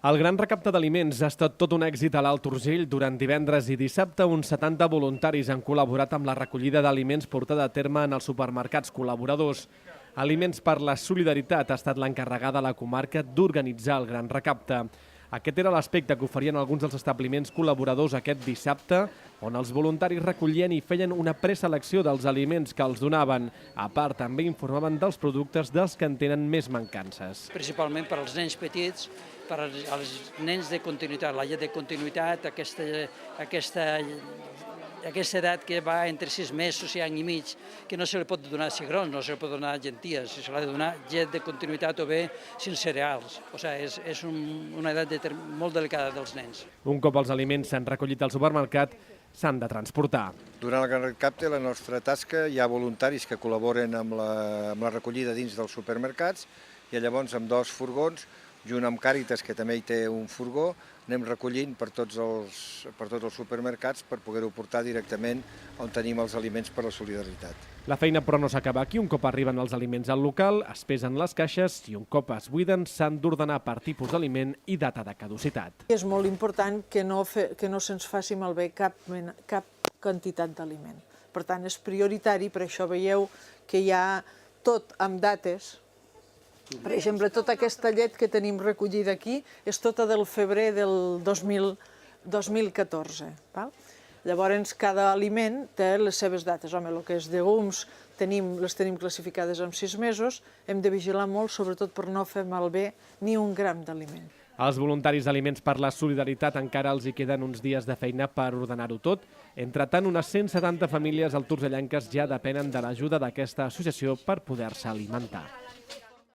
El gran recapte d'aliments ha estat tot un èxit a l'Alt Urgell. Durant divendres i dissabte, uns 70 voluntaris han col·laborat amb la recollida d'aliments portada a terme en els supermercats col·laboradors. Aliments per la Solidaritat ha estat l'encarregada a la comarca d'organitzar el gran recapte. Aquest era l'aspecte que oferien alguns dels establiments col·laboradors aquest dissabte, on els voluntaris recollien i feien una preselecció dels aliments que els donaven. A part, també informaven dels productes dels que en tenen més mancances. Principalment per als nens petits, per als nens de continuïtat, la llet de continuïtat, aquesta edat que va entre 6 mesos i any i mig, que no se li pot donar cigrons, no se li pot donar llenties, se li ha de donar llet de continuïtat o bé sense cereals. O sigui, és una edat molt delicada dels nens. Un cop els aliments s'han recollit al supermercat, s'han de transportar. Durant el gran recapte, la nostra tasca, hi ha voluntaris que col·laboren amb la recollida dins dels supermercats i llavors amb 2 furgons, junt amb Càritas, que també hi té un furgó, anem recollint per tots els supermercats per poder-ho portar directament on tenim els aliments per la solidaritat. La feina, però, no s'acaba aquí. Un cop arriben els aliments al local, es pesen les caixes i un cop es buiden s'han d'ordenar per tipus d'aliment i data de caducitat. És molt important que no se'ns faci malbé cap quantitat d'aliment. Per tant, és prioritari, per això veieu que hi ha tot amb dates. Per exemple, tota aquesta llet que tenim recollida aquí és tota del febrer del 2014. Llavors, cada aliment té les seves dates. Home, el que és llegums les tenim classificades en 6 mesos. Hem de vigilar molt, sobretot per no fer malbé ni un gram d'aliment. Als voluntaris d'Aliments per la Solidaritat encara els hi queden uns dies de feina per ordenar-ho tot. Entretant, unes 170 famílies alturgellenques ja depenen de l'ajuda d'aquesta associació per poder-se alimentar.